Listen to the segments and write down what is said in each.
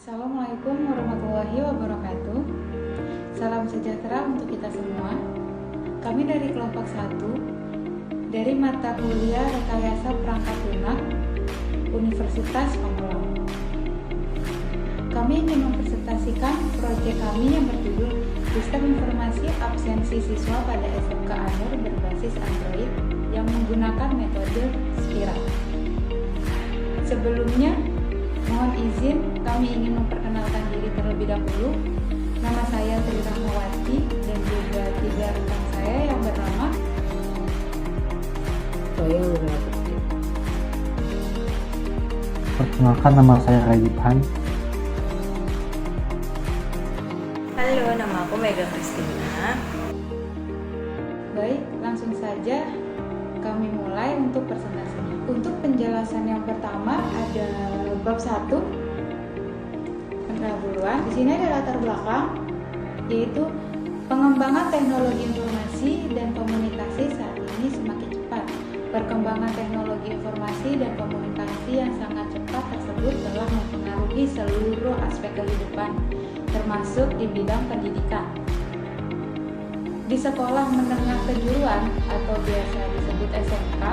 Assalamualaikum warahmatullahi wabarakatuh. Salam sejahtera untuk kita semua. Kami dari kelompok 1 dari mata kuliah Rekayasa Perangkat Lunak Universitas Pamulang. Kami ingin mempresentasikan proyek kami yang berjudul Sistem Informasi Absensi Siswa pada SMK Anur berbasis Android yang menggunakan metode Spira. Sebelumnya, mohon izin, kami ingin memperkenalkan diri terlebih dahulu. Nama saya Tri Rahmawati dan juga 3 rekan saya yang bernama Perkenalkan, nama saya Rayibhan. Halo, nama aku Mega Kristina. Baik, langsung saja kami mulai untuk presentasinya. Untuk penjelasan yang pertama ada bab 1 pendahuluan. Di sini ada latar belakang, yaitu pengembangan teknologi informasi dan komunikasi saat ini semakin cepat. Perkembangan teknologi informasi dan komunikasi yang sangat cepat tersebut telah mempengaruhi seluruh aspek kehidupan, termasuk di bidang pendidikan. Di sekolah menengah kejuruan atau biasa disebut SMK,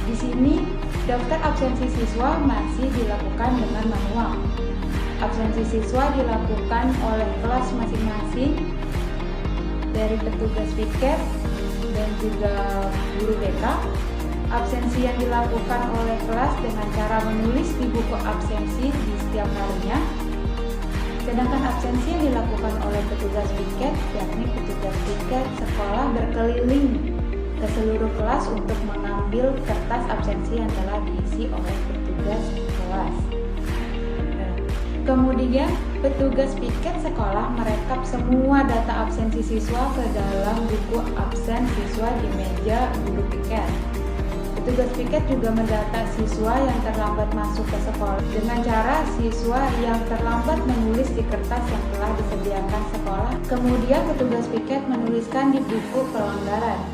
di sini daftar absensi siswa masih dilakukan dengan manual. Absensi siswa dilakukan oleh kelas masing-masing dari petugas piket dan juga guru BK. Absensi yang dilakukan oleh kelas dengan cara menulis di buku absensi di setiap harinya. Sedangkan absensi yang dilakukan oleh petugas piket, yakni petugas piket sekolah berkeliling ke seluruh kelas untuk mengambil kertas absensi yang telah diisi oleh petugas kelas. Kemudian, petugas piket sekolah merekap semua data absensi siswa ke dalam buku absen siswa di meja guru piket. Petugas piket juga mendata siswa yang terlambat masuk ke sekolah dengan cara siswa yang terlambat menulis di kertas yang telah disediakan sekolah. Kemudian petugas piket menuliskan di buku pelanggaran.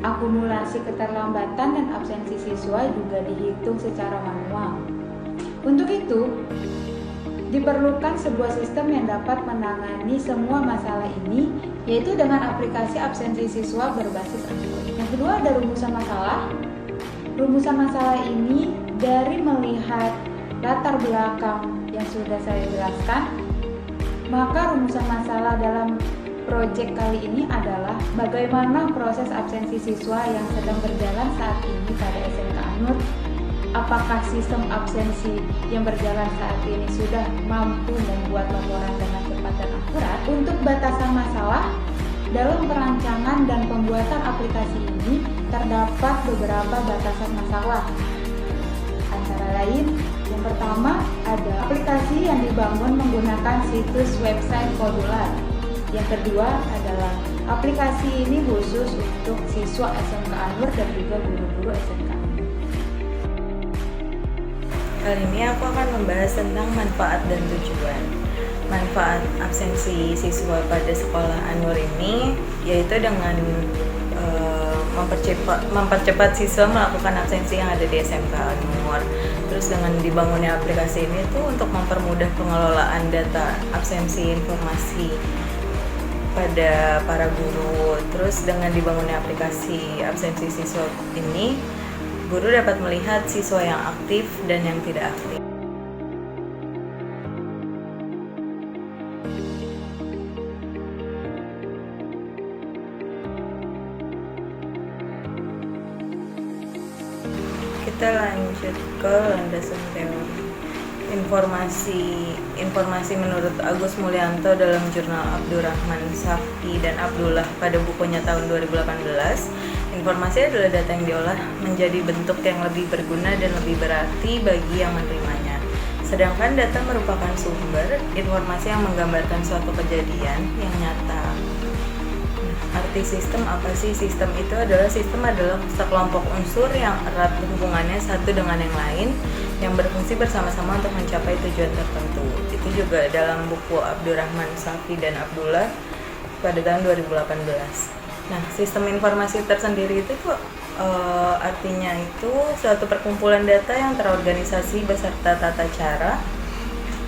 Akumulasi keterlambatan dan absensi siswa juga dihitung secara manual. Untuk itu, diperlukan sebuah sistem yang dapat menangani semua masalah ini, yaitu dengan aplikasi absensi siswa berbasis Android. Yang kedua ada rumusan masalah. Rumusan masalah ini dari melihat latar belakang yang sudah saya jelaskan, maka rumusan masalah dalam proyek kali ini adalah bagaimana proses absensi siswa yang sedang berjalan saat ini pada SMK Anur. Apakah sistem absensi yang berjalan saat ini sudah mampu membuat laporan dengan cepat dan akurat? Untuk batasan masalah, dalam perancangan dan pembuatan aplikasi ini terdapat beberapa batasan masalah. Antara lain, yang pertama ada aplikasi yang dibangun menggunakan situs website modular. Yang kedua adalah aplikasi ini khusus untuk siswa SMK Anur dan juga guru-guru SMK Anur. Kali ini aku akan membahas tentang manfaat dan tujuan. Manfaat absensi siswa pada sekolah Anur ini yaitu dengan mempercepat siswa melakukan absensi yang ada di SMK Anur. Terus dengan dibangunnya aplikasi ini tuh untuk mempermudah pengelolaan data absensi informasi pada para guru. Terus dengan dibangunnya aplikasi absensi siswa ini, guru dapat melihat siswa yang aktif dan yang tidak aktif. Kita lanjut ke landasan teori. Informasi menurut Agus Mulyanto dalam jurnal Abdurrahman Safki dan Abdullah pada bukunya tahun 2018, informasi adalah data yang diolah menjadi bentuk yang lebih berguna dan lebih berarti bagi yang menerimanya. Sedangkan data merupakan sumber informasi yang menggambarkan suatu kejadian yang nyata. Arti sistem apa sih? Sistem adalah sekelompok unsur yang erat hubungannya satu dengan yang lain yang berfungsi bersama-sama untuk mencapai tujuan tertentu. Itu juga dalam buku Abdurrahman Safki dan Abdullah pada tahun 2018. Nah, sistem informasi tersendiri itu artinya itu suatu perkumpulan data yang terorganisasi beserta tata cara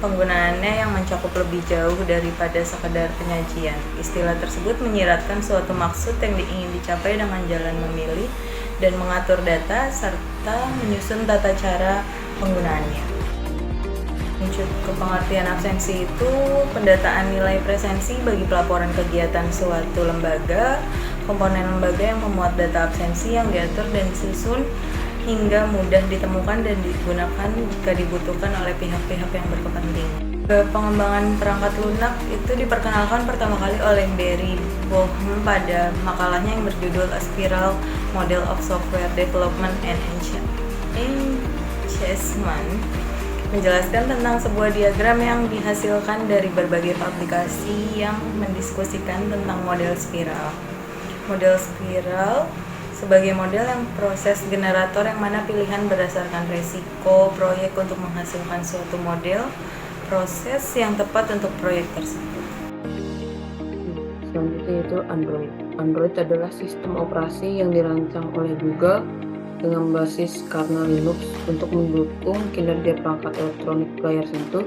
penggunaannya yang mencakup lebih jauh daripada sekedar penyajian. Istilah tersebut menyiratkan suatu maksud yang ingin dicapai dengan jalan memilih dan mengatur data serta menyusun tata cara penggunaannya. Mencukup ke pengertian absensi itu pendataan nilai presensi bagi pelaporan kegiatan suatu lembaga, komponen lembaga yang memuat data absensi yang diatur dan disusun hingga mudah ditemukan dan digunakan jika dibutuhkan oleh pihak-pihak yang berkepentingan. Pengembangan perangkat lunak itu diperkenalkan pertama kali oleh Barry Boehm pada makalahnya yang berjudul A Spiral Model of Software Development and Enchantment, menjelaskan tentang sebuah diagram yang dihasilkan dari berbagai aplikasi yang mendiskusikan tentang model spiral. Model spiral sebagai model yang proses generator yang mana pilihan berdasarkan resiko proyek untuk menghasilkan suatu model proses yang tepat untuk proyek tersebut. Selanjutnya itu Android. Android adalah sistem operasi yang dirancang oleh Google dengan basis kernel Linux untuk mendukung kinerja perangkat elektronik layar sentuh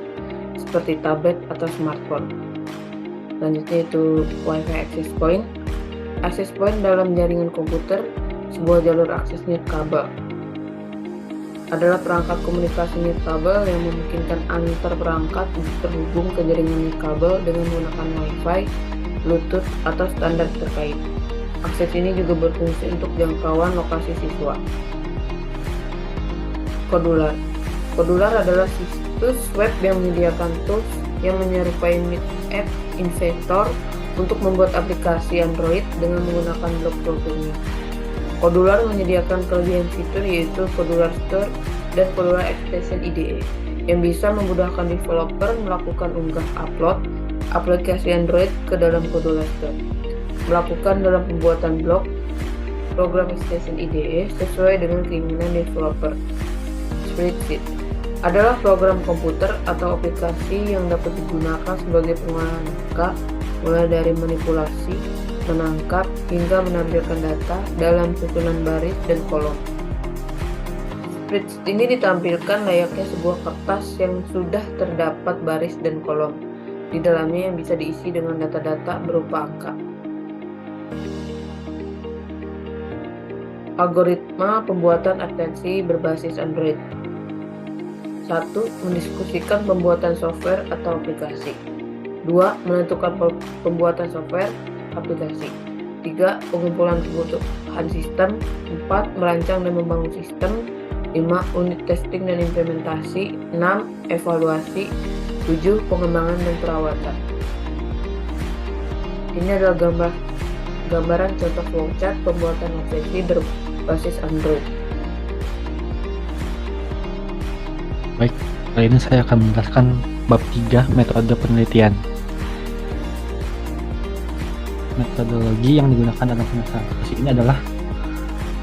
seperti tablet atau smartphone. Selanjutnya itu Wi-Fi access point. Access point dalam jaringan komputer, sebuah jalur akses nirkabel, adalah perangkat komunikasi nirkabel yang memungkinkan antar perangkat untuk terhubung ke jaringan nirkabel dengan menggunakan Wi-Fi, Bluetooth, atau standar terkait. Akses ini juga berfungsi untuk jangkauan lokasi siswa. Kodular. Kodular adalah situs web yang menyediakan tools yang menyerupai Meet Inventor untuk membuat aplikasi Android dengan menggunakan blok programming. Kodular menyediakan kelebihan fitur yaitu Kodular Store dan Kodular Extension IDE yang bisa memudahkan developer melakukan unggah-upload aplikasi Android ke dalam Kodular Store, melakukan dalam pembuatan blok program extension IDE sesuai dengan keinginan developer. Spreadsheet adalah program komputer atau aplikasi yang dapat digunakan sebagai pengolahan angka, mulai dari manipulasi, menangkap, hingga menampilkan data dalam susunan baris dan kolom. Spreadsheet ini ditampilkan layaknya sebuah kertas yang sudah terdapat baris dan kolom di dalamnya yang bisa diisi dengan data-data berupa angka. Algoritma pembuatan ekstensi berbasis Android. 1. Mendiskusikan pembuatan software atau aplikasi. 2. Menentukan pembuatan software aplikasi. 3. Pengumpulan kebutuhan sistem. 4. Merancang dan membangun sistem. 5. Unit testing dan implementasi. 6. Evaluasi. 7. Pengembangan dan perawatan. Ini adalah gambaran contoh flowchart pembuatan aplikasi berbasis Android. Baik, kali ini saya akan menjelaskan bab 3 metode penelitian. Metodologi yang digunakan dalam penyelesaian aplikasi ini adalah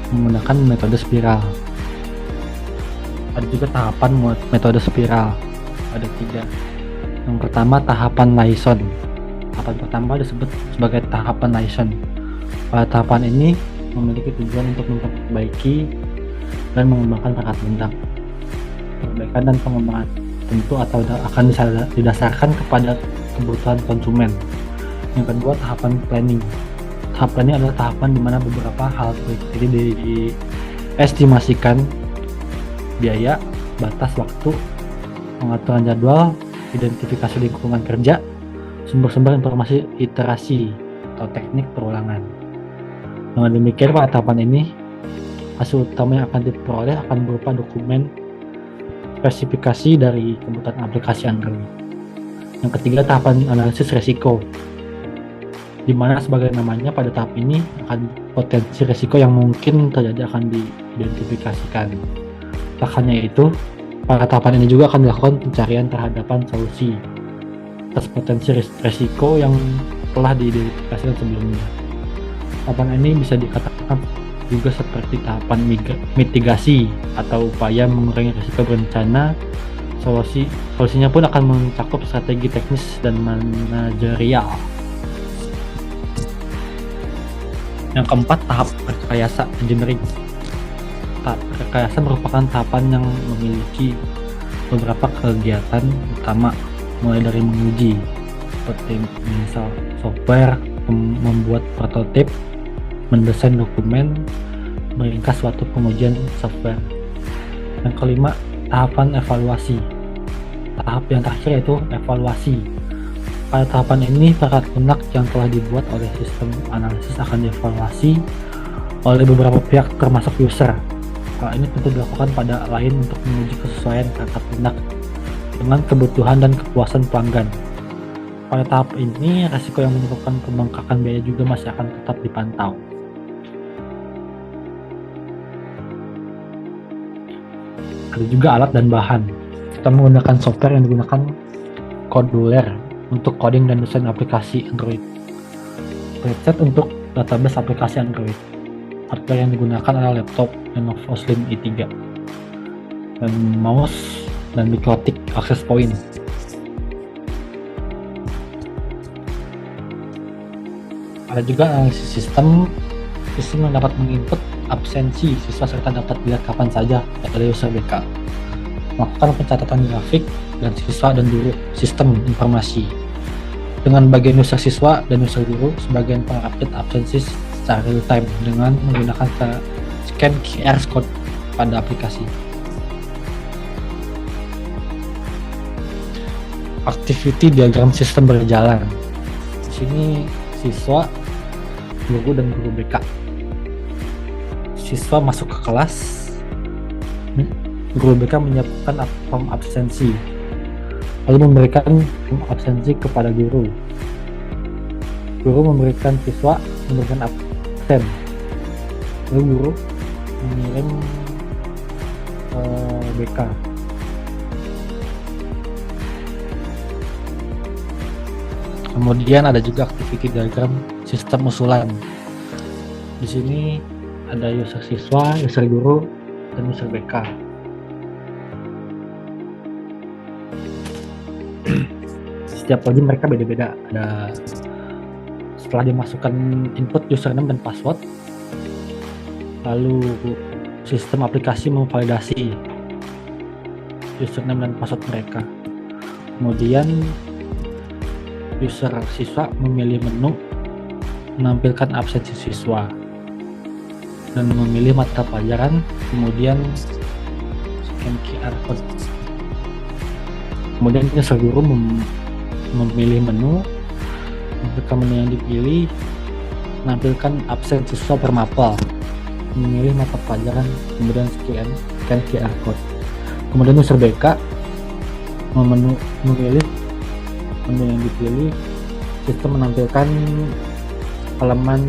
menggunakan metode spiral. Ada juga tahapan metode spiral, ada 3. Yang pertama tahapan Layson. Tahapan pertama disebut sebagai tahapan Layson. Pada tahapan ini memiliki tujuan untuk memperbaiki dan mengembangkan perangkat lunak. Perbaikan dan pengembangan tentu atau akan didasarkan kepada kebutuhan konsumen. Yang kedua, tahapan planning. Tahap planning adalah tahapan di mana beberapa hal seperti diestimasikan biaya, batas waktu, pengaturan jadwal, identifikasi lingkungan kerja, sumber-sumber informasi iterasi atau teknik perulangan. Dengan demikian, pada tahapan ini hasil utama yang akan diperoleh akan berupa dokumen spesifikasi dari kebutuhan aplikasi Android. Yang ketiga, tahapan analisis resiko, di mana sebagai namanya pada tahap ini akan potensi resiko yang mungkin terjadi akan diidentifikasikan. Makanya itu, pada tahapan ini juga akan dilakukan pencarian terhadapan solusi atas potensi resiko yang telah diidentifikasikan sebelumnya. Tahapan ini bisa dikatakan juga seperti tahapan mitigasi atau upaya mengurangi risiko berencana. Solusinya pun akan mencakup strategi teknis dan manajerial. Yang keempat, tahap rekayasa engineering. Tahap rekayasa merupakan tahapan yang memiliki beberapa kegiatan utama, mulai dari menguji seperti misal software, membuat prototip, mendesain dokumen, meringkas suatu pengujian software. Yang kelima, tahapan evaluasi. Tahap yang terakhir yaitu evaluasi. Pada tahapan ini, perangkat lunak yang telah dibuat oleh sistem analisis akan dievaluasi oleh beberapa pihak termasuk user. Hal ini tentu dilakukan pada lain untuk menguji kesesuaian perangkat lunak dengan kebutuhan dan kepuasan pelanggan. Pada tahap ini, resiko yang menyebabkan pembengkakan biaya juga masih akan tetap dipantau. Ada juga alat dan bahan. Kita menggunakan software yang digunakan Codular untuk coding dan desain aplikasi Android. Preset untuk database aplikasi Android. Hardware yang digunakan adalah laptop Lenovo Slim i3 dan mouse dan mikrotik access point. Ada juga analisis sistem yang dapat menginput absensi siswa serta dapat dilihat kapan saja oleh user BK. Melakukan pencatatan grafik dan siswa dan guru sistem informasi. Dengan bagian user siswa dan user guru, sebagian pengupdate absensi secara real time dengan menggunakan scan QR code pada aplikasi. Activity diagram sistem berjalan. Di sini siswa, guru dan guru BK. Siswa masuk ke kelas, guru BK menyiapkan form absensi, lalu memberikan form absensi kepada guru. Guru memberikan siswa memberikan absen, lalu guru mengirim BK. Kemudian ada juga activity diagram sistem usulan. Di sini ada user siswa, user guru, dan user BK. Setiap login mereka beda-beda. Ada setelah dimasukkan input username dan password, lalu sistem aplikasi memvalidasi username dan password mereka. Kemudian user siswa memilih menu, menampilkan absensi siswa, dan memilih mata pelajaran, kemudian scan QR code. Kemudian user guru memilih menu, jika menu yang dipilih menampilkan absen siswa per mapel, memilih mata pelajaran, kemudian scan QR code. Kemudian user BK memilih menu yang dipilih, sistem menampilkan halaman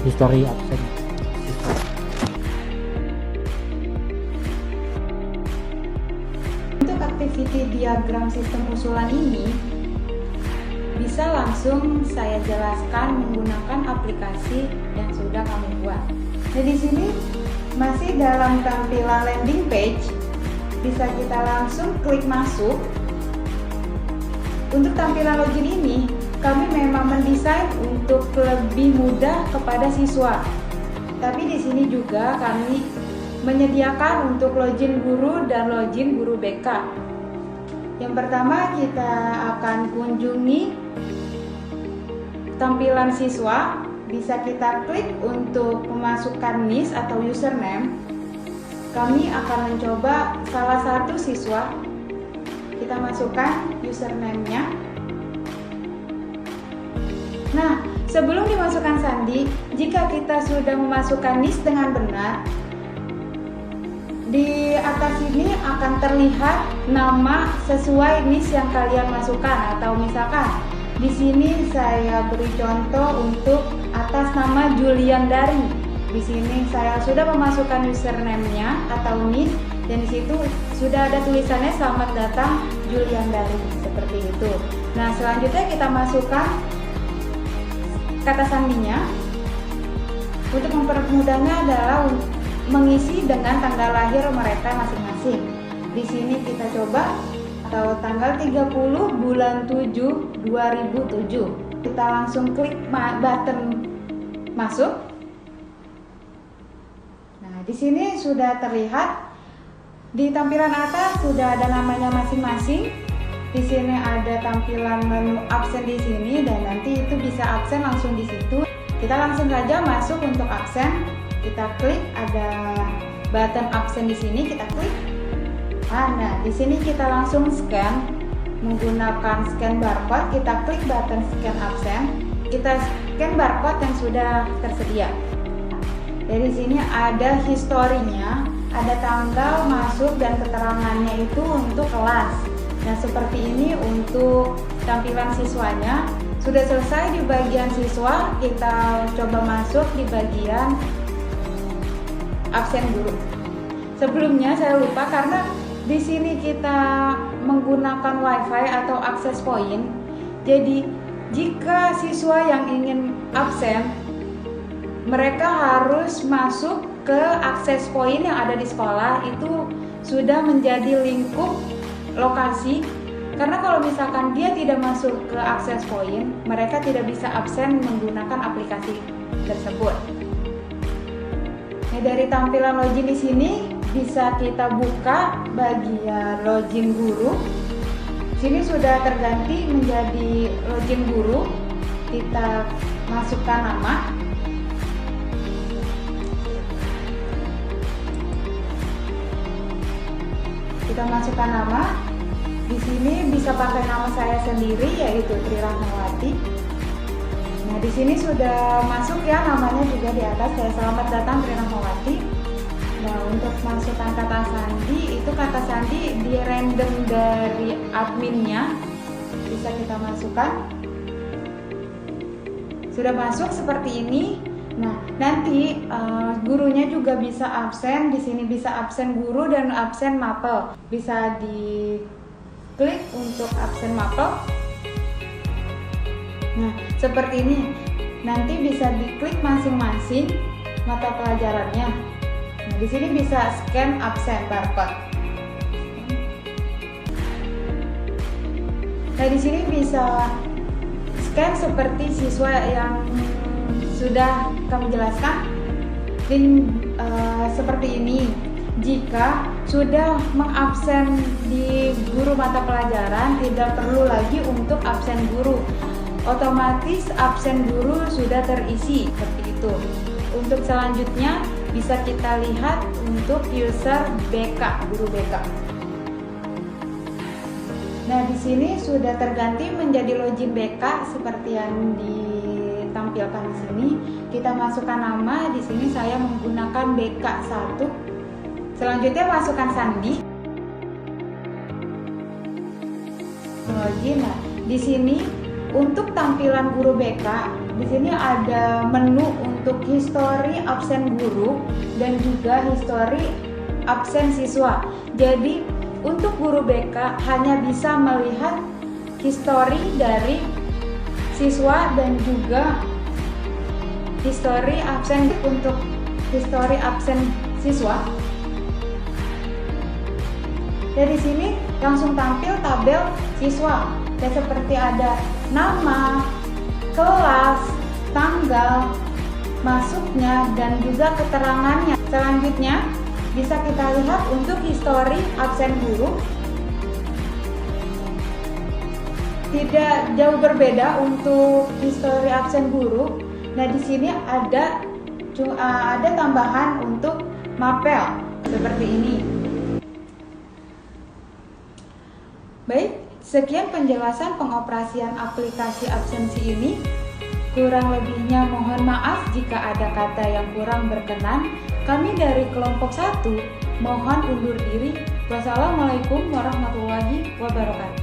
history absen siswa. Untuk activity diagram sistem usulan ini bisa langsung saya jelaskan menggunakan aplikasi yang sudah kami buat. Nah, di sini masih dalam tampilan landing page, bisa kita langsung klik masuk. Untuk tampilan login ini, kami memang mendesain untuk lebih mudah kepada siswa. Tapi di sini juga kami menyediakan untuk login guru dan login guru BK. Yang pertama kita akan kunjungi tampilan siswa, bisa kita klik untuk memasukkan NIS atau username. Kami akan mencoba salah satu siswa. Kita masukkan username-nya. Nah, sebelum dimasukkan sandi, jika kita sudah memasukkan NIS dengan benar, di atas ini akan terlihat nama sesuai NIS yang kalian masukkan. Atau misalkan di sini saya beri contoh untuk atas nama Julian Dari. Di sini saya sudah memasukkan username-nya atau NIS, dan di situ sudah ada tulisannya selamat datang Julian Dari, seperti itu. Nah, selanjutnya kita masukkan kata sandinya. Untuk mempermudahnya adalah mengisi dengan tanggal lahir mereka masing-masing. Di sini kita coba atau tanggal 30 bulan 7 2007. Kita langsung klik button masuk. Nah, di sini sudah terlihat Di tampilan atas sudah ada namanya masing-masing. Di sini ada tampilan menu absen di sini dan nanti itu bisa absen langsung di situ. Kita langsung saja masuk untuk absen. Kita klik ada button absen di sini, kita klik. Nah, di sini kita langsung scan menggunakan scan barcode. Kita klik button scan absen. Kita scan barcode yang sudah tersedia. Dari sini ada historinya, ada tanggal masuk dan keterangannya itu untuk kelas. Nah, seperti ini untuk tampilan siswanya. Sudah selesai di bagian siswa, kita coba masuk di bagian absen guru. Sebelumnya saya lupa karena di sini kita menggunakan WiFi atau akses point. Jadi, jika siswa yang ingin absen, mereka harus masuk ke akses point yang ada di sekolah. Itu sudah menjadi lingkup lokasi, karena kalau misalkan dia tidak masuk ke akses point, mereka tidak bisa absen menggunakan aplikasi tersebut. Nah, dari tampilan login di sini bisa kita buka bagian login guru. Sini sudah terganti menjadi login guru. Kita masukkan nama. Kita masukkan nama. Di sini bisa pakai nama saya sendiri yaitu Tri Rahmawati. Nah, di sini sudah masuk ya namanya juga di atas. Saya selamat datang Tri Rahmawati. Nah, untuk masukkan kata sandi, itu kata sandi di random dari adminnya. Bisa kita masukkan. Sudah masuk seperti ini. Nah, nanti gurunya juga bisa absen. Di sini bisa absen guru dan absen mapel. Bisa diklik untuk absen mapel. Nah, seperti ini. Nanti bisa diklik masing-masing mata pelajarannya. Nah, di sini bisa scan absen barcode. Nah, di sini bisa scan seperti siswa yang sudah kami jelaskan. Seperti ini. Jika sudah mengabsen di guru mata pelajaran, tidak perlu lagi untuk absen guru. Otomatis absen guru sudah terisi seperti itu. Untuk selanjutnya bisa kita lihat untuk user BK, guru BK. Nah, di sini sudah terganti menjadi login BK seperti yang ditampilkan di sini. Kita masukkan nama. Di sini saya menggunakan BK1. Selanjutnya masukkan sandi. Login. Nah, di sini untuk tampilan guru BK, di sini ada menu untuk histori absen guru dan juga histori absen siswa. Jadi untuk guru BK hanya bisa melihat histori dari siswa dan juga histori absen. Untuk histori absen siswa, dari sini langsung tampil tabel siswa. Dan seperti ada nama, kelas, tanggal masuknya dan juga keterangannya. Selanjutnya bisa kita lihat untuk histori absen guru. Tidak jauh berbeda untuk histori absen guru. Nah, di sini ada tambahan untuk mapel seperti ini. Baik, sekian penjelasan pengoperasian aplikasi absensi ini. Kurang lebihnya mohon maaf jika ada kata yang kurang berkenan. Kami dari kelompok 1 mohon undur diri. Wassalamualaikum warahmatullahi wabarakatuh.